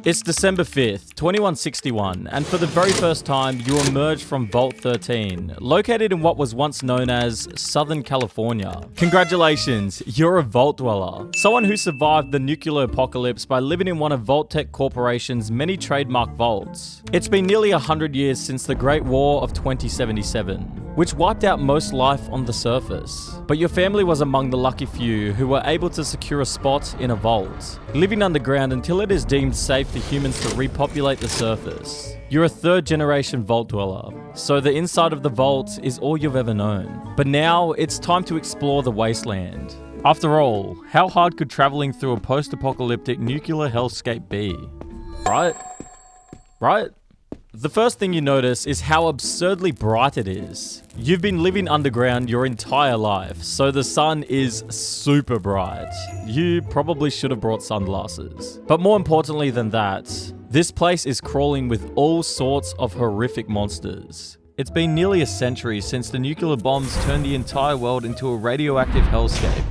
It's December 5th, 2161, and for the very first time, you emerge from Vault 13, located in what was once known as Southern California. Congratulations, you're a Vault Dweller, someone who survived the nuclear apocalypse by living in one of Vault-Tec Corporation's many trademark vaults. It's been nearly 100 years since the Great War of 2077, which wiped out most life on the surface. But your family was among the lucky few who were able to secure a spot in a vault, living underground until it is deemed safe for humans to repopulate the surface. You're a third-generation Vault Dweller, so the inside of the vault is all you've ever known. But now, it's time to explore the Wasteland. After all, how hard could traveling through a post-apocalyptic nuclear hellscape be? Right? The first thing you notice is how absurdly bright it is. You've been living underground your entire life, so the sun is super bright. You probably should have brought sunglasses. But more importantly than that, this place is crawling with all sorts of horrific monsters. It's been nearly a century since the nuclear bombs turned the entire world into a radioactive hellscape,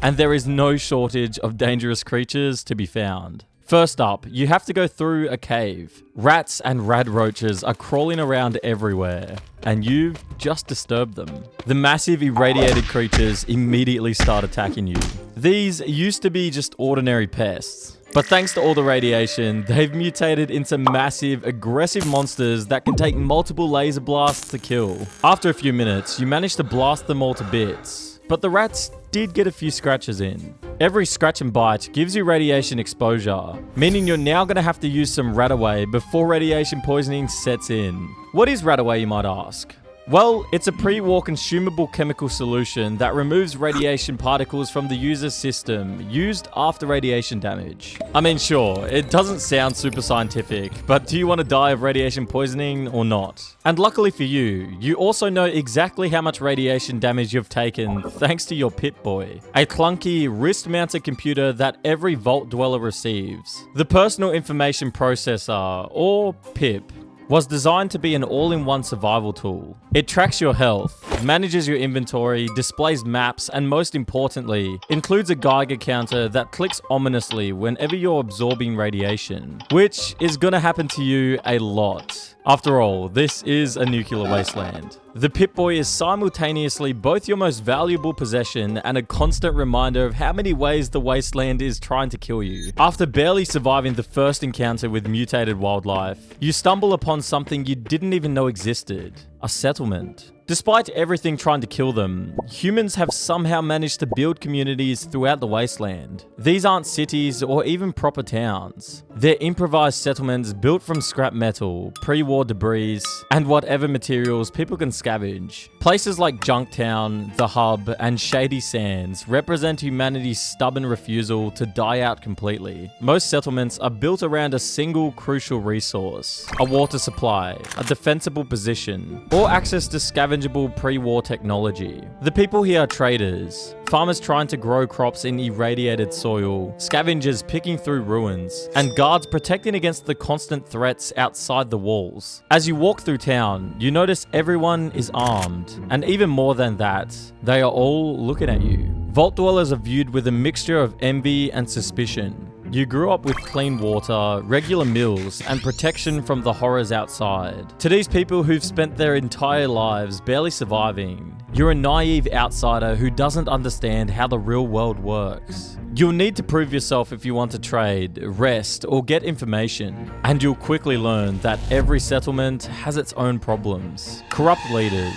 and there is no shortage of dangerous creatures to be found. First up, you have to go through a cave. Rats and rad roaches are crawling around everywhere, and you've just disturbed them. The massive irradiated creatures immediately start attacking you. These used to be just ordinary pests, but thanks to all the radiation, they've mutated into massive, aggressive monsters that can take multiple laser blasts to kill. After a few minutes, you manage to blast them all to bits, but the rats did get a few scratches in. Every scratch and bite gives you radiation exposure, meaning you're now going to have to use some Radaway before radiation poisoning sets in. What is Radaway, you might ask? Well, it's a pre-war consumable chemical solution that removes radiation particles from the user's system, used after radiation damage. I mean, sure, it doesn't sound super scientific, but do you want to die of radiation poisoning or not? And luckily for you, you also know exactly how much radiation damage you've taken thanks to your Pip-Boy, a clunky, wrist-mounted computer that every Vault Dweller receives. The Personal Information Processor, or PIP, was designed to be an all-in-one survival tool. It tracks your health, manages your inventory, displays maps, and most importantly, includes a Geiger counter that clicks ominously whenever you're absorbing radiation, which is gonna happen to you a lot. After all, this is a nuclear wasteland. The Pip-Boy is simultaneously both your most valuable possession and a constant reminder of how many ways the wasteland is trying to kill you. After barely surviving the first encounter with mutated wildlife, you stumble upon something you didn't even know existed: a settlement. Despite everything trying to kill them, humans have somehow managed to build communities throughout the wasteland. These aren't cities or even proper towns. They're improvised settlements built from scrap metal, pre-war debris, and whatever materials people can scavenge. Places like Junktown, The Hub, and Shady Sands represent humanity's stubborn refusal to die out completely. Most settlements are built around a single crucial resource: a water supply, a defensible position, or access to scavengeable pre-war technology. The people here are traders, farmers trying to grow crops in irradiated soil, scavengers picking through ruins, and guards protecting against the constant threats outside the walls. As you walk through town, you notice everyone is armed, and even more than that, they are all looking at you. Vault Dwellers are viewed with a mixture of envy and suspicion. You grew up with clean water, regular meals, and protection from the horrors outside. To these people who've spent their entire lives barely surviving, you're a naive outsider who doesn't understand how the real world works. You'll need to prove yourself if you want to trade, rest, or get information, and you'll quickly learn that every settlement has its own problems. Corrupt leaders,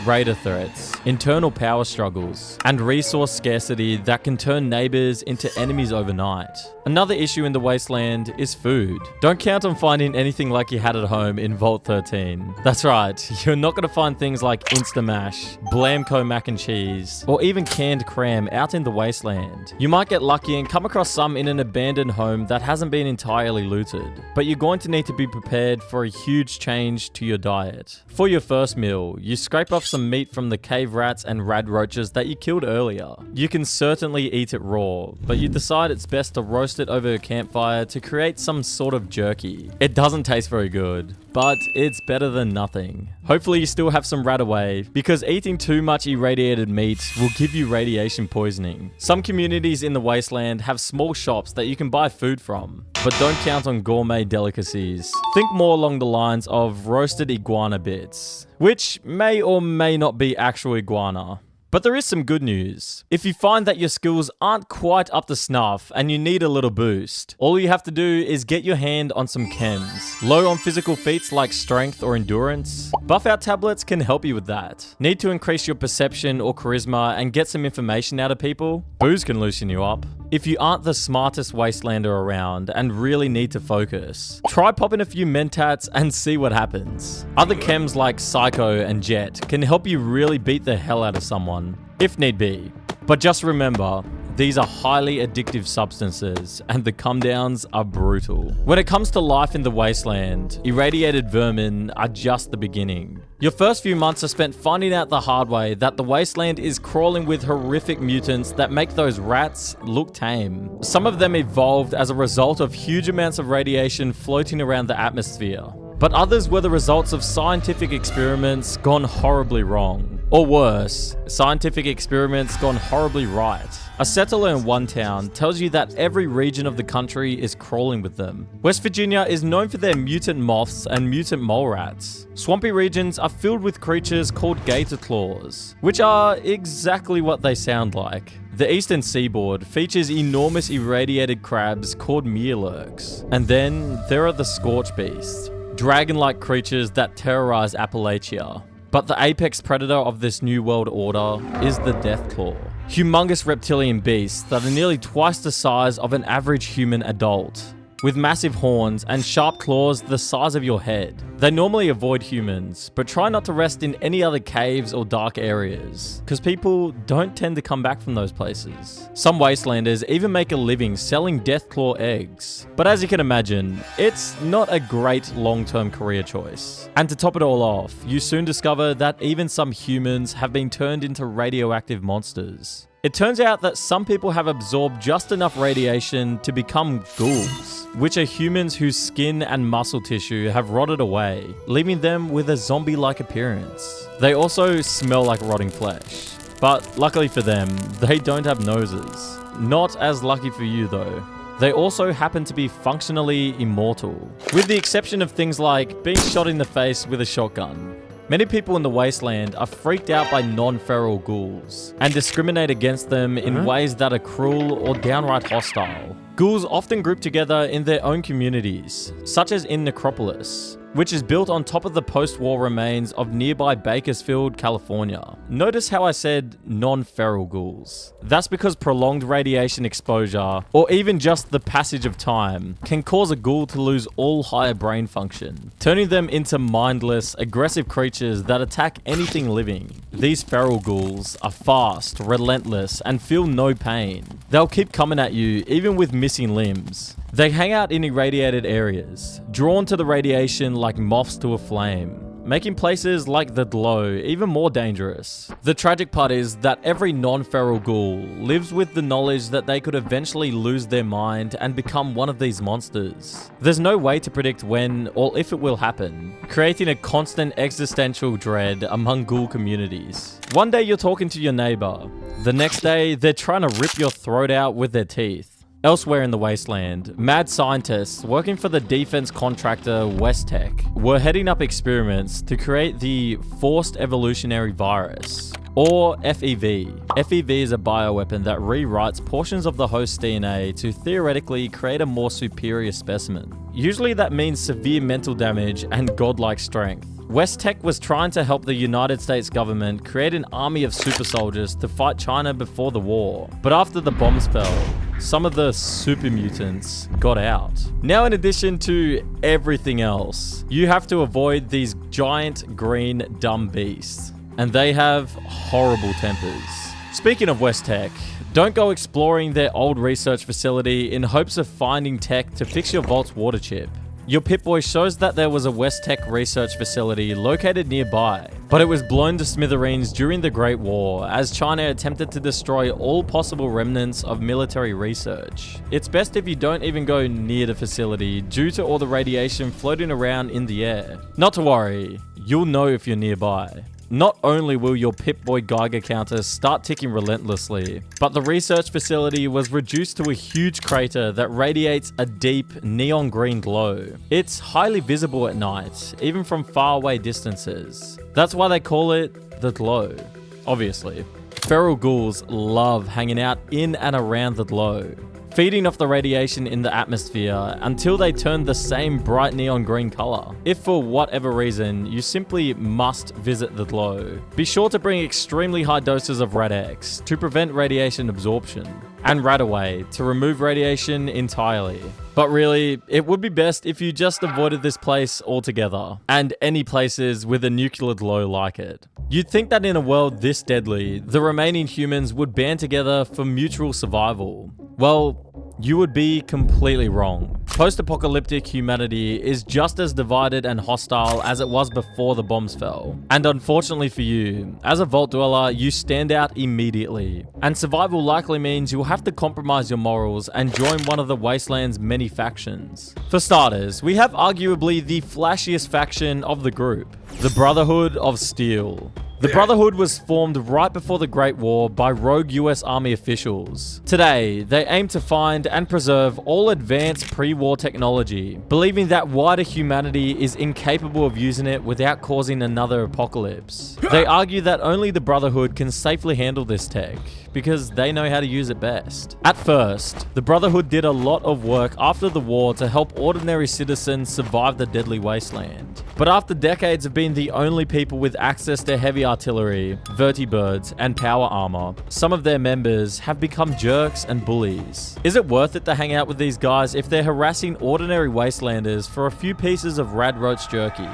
raider threats, internal power struggles, and resource scarcity that can turn neighbors into enemies overnight. Another issue in the wasteland is food. Don't count on finding anything like you had at home in Vault 13. That's right, you're not going to find things like Instamash, Blamco mac and cheese, or even canned cram out in the wasteland. You might get lucky and come across some in an abandoned home that hasn't been entirely looted, but you're going to need to be prepared for a huge change to your diet. For your first meal, you scrape off some meat from the cave rats and rad roaches that you killed earlier. You can certainly eat it raw, but you decide it's best to roast it over a campfire to create some sort of jerky. It doesn't taste very good, but it's better than nothing. Hopefully you still have some Radaway, because eating too much irradiated meat will give you radiation poisoning. Some communities in the wasteland have small shops that you can buy food from. but don't count on gourmet delicacies. Think more along the lines of roasted iguana bits, which may or may not be actual iguana. But there is some good news. If you find that your skills aren't quite up to snuff and you need a little boost, all you have to do is get your hand on some chems. Low on physical feats like strength or endurance? Buff out tablets can help you with that. Need to increase your perception or charisma and get some information out of people? Booze can loosen you up. If you aren't the smartest Wastelander around and really need to focus, try popping a few mentats and see what happens. Other chems like Psycho and Jet can help you really beat the hell out of someone, if need be. But just remember, these are highly addictive substances, and the come downs are brutal. When it comes to life in the Wasteland, irradiated vermin are just the beginning. Your first few months are spent finding out the hard way that the Wasteland is crawling with horrific mutants that make those rats look tame. Some of them evolved as a result of huge amounts of radiation floating around the atmosphere. But others were the results of scientific experiments gone horribly wrong. Or worse, scientific experiments gone horribly right. A settler in one town tells you that every region of the country is crawling with them. West Virginia is known for their mutant moths and mutant mole rats. Swampy regions are filled with creatures called gator claws, which are exactly what they sound like. The eastern seaboard features enormous irradiated crabs called mealurks. And then there are the scorch beasts, dragon-like creatures that terrorize Appalachia. But the apex predator of this new world order is the Deathclaw. Humongous reptilian beasts that are nearly twice the size of an average human adult, with massive horns and sharp claws the size of your head. They normally avoid humans, but try not to rest in any other caves or dark areas, because people don't tend to come back from those places. Some Wastelanders even make a living selling Deathclaw eggs, but as you can imagine, it's not a great long-term career choice. And to top it all off, you soon discover that even some humans have been turned into radioactive monsters. It turns out that some people have absorbed just enough radiation to become ghouls, which are humans whose skin and muscle tissue have rotted away, leaving them with a zombie-like appearance. They also smell like rotting flesh, but luckily for them, they don't have noses. Not as lucky for you though. They also happen to be functionally immortal, with the exception of things like being shot in the face with a shotgun. Many people in the Wasteland are freaked out by non-feral ghouls and discriminate against them in ways that are cruel or downright hostile. Ghouls often group together in their own communities, such as in Necropolis, which is built on top of the post-war remains of nearby Bakersfield, California. Notice how I said non-feral ghouls. That's because prolonged radiation exposure, or even just the passage of time, can cause a ghoul to lose all higher brain function, turning them into mindless, aggressive creatures that attack anything living. These feral ghouls are fast, relentless, and feel no pain. They'll keep coming at you, even with missing limbs. They hang out in irradiated areas, drawn to the radiation like moths to a flame, making places like the Glow even more dangerous. The tragic part is that every non-feral ghoul lives with the knowledge that they could eventually lose their mind and become one of these monsters. There's no way to predict when or if it will happen, creating a constant existential dread among ghoul communities. One day you're talking to your neighbor, the next day they're trying to rip your throat out with their teeth. Elsewhere in the Wasteland, mad scientists working for the defense contractor Westtech were heading up experiments to create the Forced Evolutionary Virus, or FEV. FEV is a bioweapon that rewrites portions of the host's DNA to theoretically create a more superior specimen. Usually that means severe mental damage and godlike strength. Westtech was trying to help the United States government create an army of super soldiers to fight China before the war. But after the bombs fell, some of the super mutants got out. Now, in addition to everything else, you have to avoid these giant green dumb beasts. And they have horrible tempers. Speaking of Westtech, don't go exploring their old research facility in hopes of finding tech to fix your Vault's water chip. Your Pip-Boy shows that there was a Westtech research facility located nearby, but it was blown to smithereens during the Great War as China attempted to destroy all possible remnants of military research. It's best if you don't even go near the facility due to all the radiation floating around in the air. Not to worry, you'll know if you're nearby. not only will your Pip-Boy Geiger counter start ticking relentlessly, but the research facility was reduced to a huge crater that radiates a deep neon green glow. It's highly visible at night, even from far away distances. That's why they call it the glow, obviously. Feral ghouls love hanging out in and around the glow, feeding off the radiation in the atmosphere until they turn the same bright neon green color. If for whatever reason you simply must visit the glow, be sure to bring extremely high doses of Rad-X to prevent radiation absorption, and Radaway to remove radiation entirely. But really, it would be best if you just avoided this place altogether, and any places with a nuclear glow like it. You'd think that in a world this deadly, the remaining humans would band together for mutual survival. Well, you would be completely wrong. Post-apocalyptic humanity is just as divided and hostile as it was before the bombs fell. And unfortunately for you, as a Vault Dweller, you stand out immediately. And survival likely means you'll have to compromise your morals and join one of the Wasteland's many factions. For starters, we have arguably the flashiest faction of the group, the Brotherhood of Steel. The Brotherhood was formed right before the Great War by rogue US Army officials. Today, they aim to find and preserve all advanced pre-war technology, believing that wider humanity is incapable of using it without causing another apocalypse. They argue that only the Brotherhood can safely handle this tech, because they know how to use it best. At first, the Brotherhood did a lot of work after the war to help ordinary citizens survive the deadly wasteland. But after decades of being the only people with access to heavy artillery, vertibirds, and power armor, some of their members have become jerks and bullies. Is it worth it to hang out with these guys if they're harassing ordinary wastelanders for a few pieces of rad roach jerky?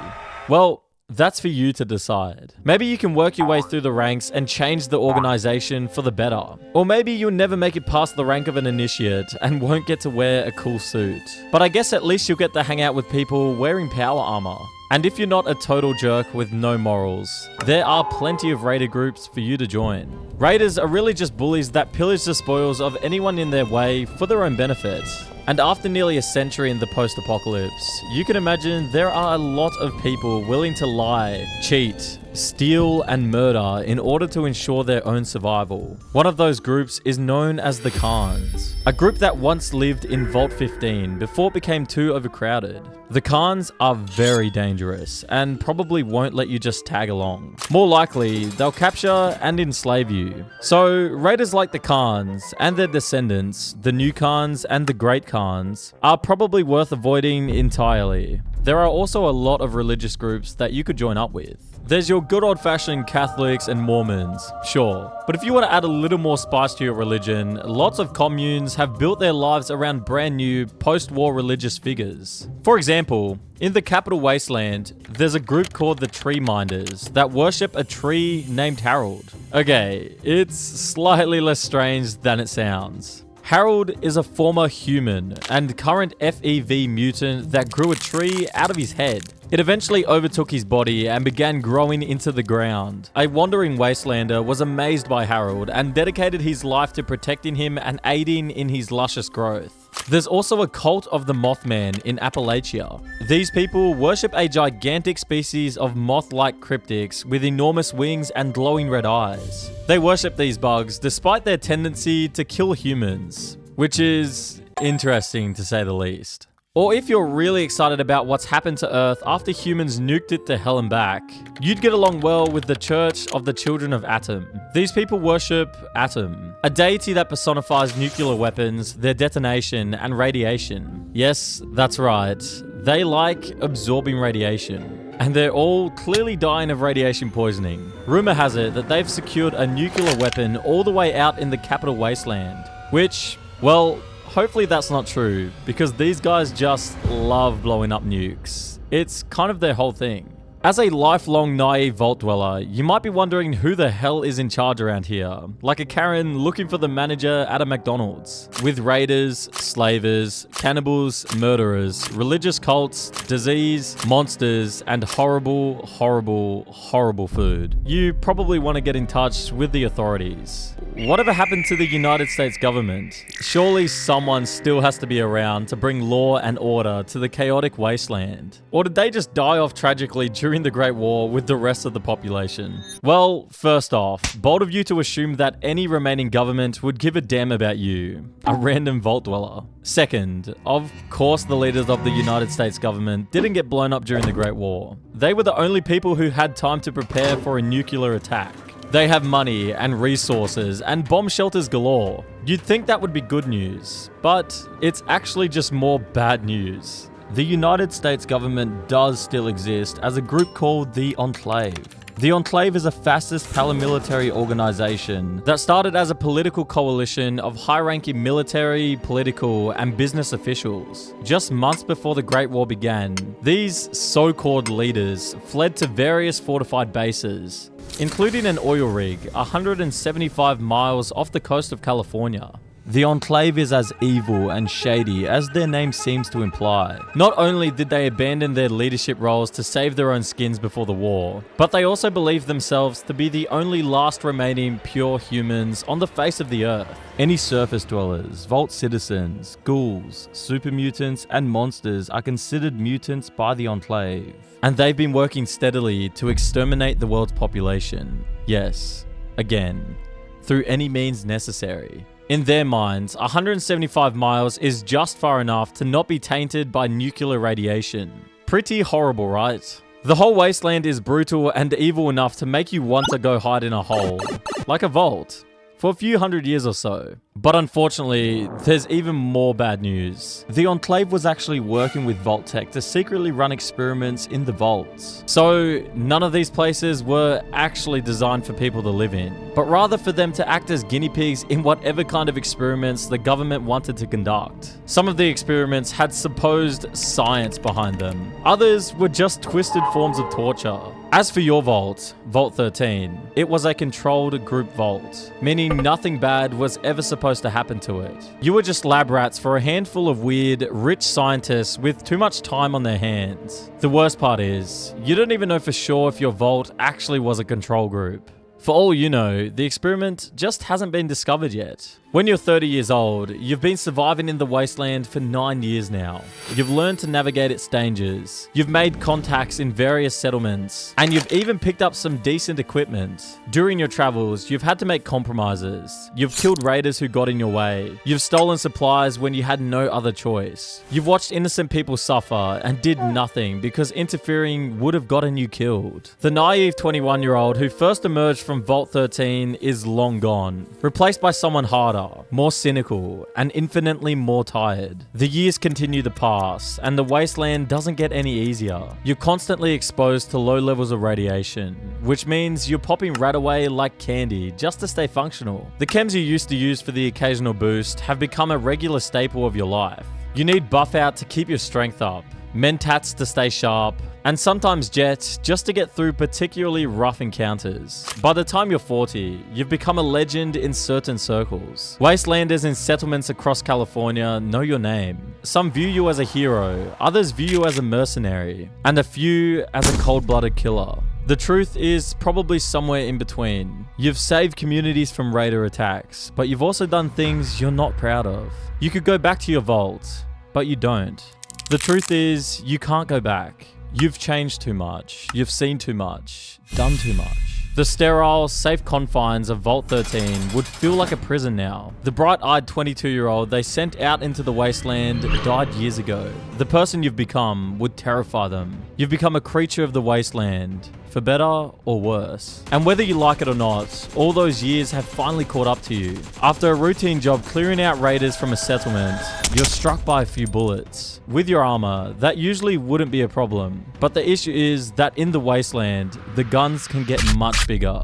Well, that's for you to decide. Maybe you can work your way through the ranks and change the organization for the better. Or maybe you'll never make it past the rank of an initiate and won't get to wear a cool suit. But I guess at least you'll get to hang out with people wearing power armor. And if you're not a total jerk with no morals, there are plenty of raider groups for you to join. Raiders are really just bullies that pillage the spoils of anyone in their way for their own benefit. And after nearly a century in the post-apocalypse, you can imagine there are a lot of people willing to lie, cheat, steal, and murder in order to ensure their own survival. One of those groups is known as the Khans, a group that once lived in Vault 15 before it became too overcrowded. The Khans are very dangerous and probably won't let you just tag along. More likely, they'll capture and enslave you. So, raiders like the Khans and their descendants, the New Khans and the Great Khans, are probably worth avoiding entirely. There are also a lot of religious groups that you could join up with. There's your good old-fashioned Catholics and Mormons, sure. But if you want to add a little more spice to your religion, lots of communes have built their lives around brand new post-war religious figures. For example, in the capital Wasteland, there's a group called the Tree Minders that worship a tree named Harold. Okay, it's slightly less strange than it sounds. Harold is a former human and current FEV mutant that grew a tree out of his head. It eventually overtook his body and began growing into the ground. A wandering wastelander was amazed by Harold and dedicated his life to protecting him and aiding in his luscious growth. There's also a cult of the Mothman in Appalachia. These people worship a gigantic species of moth-like cryptids with enormous wings and glowing red eyes. They worship these bugs despite their tendency to kill humans, which is interesting to say the least. Or if you're really excited about what's happened to Earth after humans nuked it to hell and back, you'd get along well with the Church of the Children of Atom. These people worship Atom, a deity that personifies nuclear weapons, their detonation, and radiation. Yes, that's right. They like absorbing radiation. And they're all clearly dying of radiation poisoning. Rumor has it that they've secured a nuclear weapon all the way out in the capital Wasteland, which, well, hopefully that's not true, because these guys just love blowing up nukes. It's kind of their whole thing. As a lifelong naive Vault Dweller, you might be wondering who the hell is in charge around here, like a Karen looking for the manager at a McDonald's. With raiders, slavers, cannibals, murderers, religious cults, disease, monsters, and horrible, horrible, horrible food. You probably want to get in touch with the authorities. whatever happened to the United States government? Surely someone still has to be around to bring law and order to the chaotic wasteland. Or did they just die off tragically during the Great War with the rest of the population? Well, first off, bold of you to assume that any remaining government would give a damn about you, a random vault dweller. Second, of course the leaders of the United States government didn't get blown up during the Great War. They were the only people who had time to prepare for a nuclear attack. They have money and resources and bomb shelters galore. You'd think that would be good news, but it's actually just more bad news. The United States government does still exist as a group called the Enclave. The Enclave is a fascist paramilitary organization that started as a political coalition of high-ranking military, political, and business officials. Just months before the Great War began, these so-called leaders fled to various fortified bases, including an oil rig 175 miles off the coast of California. The Enclave is as evil and shady as their name seems to imply. Not only did they abandon their leadership roles to save their own skins before the war, but they also believed themselves to be the only last remaining pure humans on the face of the earth. Any surface dwellers, vault citizens, ghouls, super mutants, and monsters are considered mutants by the Enclave. And they've been working steadily to exterminate the world's population. Yes, again, through any means necessary. In their minds, 175 miles is just far enough to not be tainted by nuclear radiation. Pretty horrible, right? The whole wasteland is brutal and evil enough to make you want to go hide in a hole, like a vault, for a few hundred years or so. But unfortunately, there's even more bad news. The Enclave was actually working with Vault Tech to secretly run experiments in the vaults. So none of these places were actually designed for people to live in, but rather for them to act as guinea pigs in whatever kind of experiments the government wanted to conduct. Some of the experiments had supposed science behind them. Others were just twisted forms of torture. As for your vault, Vault 13, it was a controlled group vault, meaning nothing bad was ever supposed to happen to it. You were just lab rats for a handful of weird, rich scientists with too much time on their hands. The worst part is, you don't even know for sure if your vault actually was a control group. For all you know, the experiment just hasn't been discovered yet. When you're 30 years old, you've been surviving in the wasteland for 9 years now. You've learned to navigate its dangers. You've made contacts in various settlements, and you've even picked up some decent equipment. During your travels, you've had to make compromises. You've killed raiders who got in your way. You've stolen supplies when you had no other choice. You've watched innocent people suffer and did nothing because interfering would have gotten you killed. The naive 21-year-old who first emerged from Vault 13 is long gone, replaced by someone harder, more cynical, and infinitely more tired. The years continue to pass, and the wasteland doesn't get any easier. You're constantly exposed to low levels of radiation, which means you're popping rat away like candy just to stay functional. The chems you used to use for the occasional boost have become a regular staple of your life. You need buff out to keep your strength up, mentats to stay sharp, and sometimes jet just to get through particularly rough encounters. By the time you're 40, you've become a legend in certain circles. Wastelanders in settlements across California know your name. Some view you as a hero, others view you as a mercenary, and a few as a cold-blooded killer. The truth is probably somewhere in between. You've saved communities from raider attacks, but you've also done things you're not proud of. You could go back to your vault, but you don't. The truth is, you can't go back. You've changed too much. You've seen too much. Done too much. The sterile, safe confines of Vault 13 would feel like a prison now. The bright-eyed 22-year-old they sent out into the wasteland died years ago. The person you've become would terrify them. You've become a creature of the wasteland, for better or worse. And whether you like it or not, all those years have finally caught up to you. After a routine job clearing out raiders from a settlement, you're struck by a few bullets. With your armor, that usually wouldn't be a problem. But the issue is that in the wasteland, the guns can get much bigger.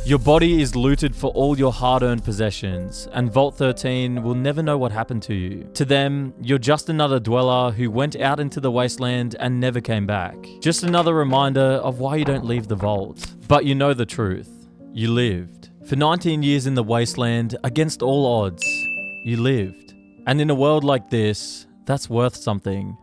Your body is looted for all your hard-earned possessions, and Vault 13 will never know what happened to you. To them, you're just another dweller who went out into the wasteland and never came back. Just another reminder of why you don't leave the vault. But you know the truth. You lived. For 19 years in the wasteland, against all odds, you lived. And in a world like this, that's worth something.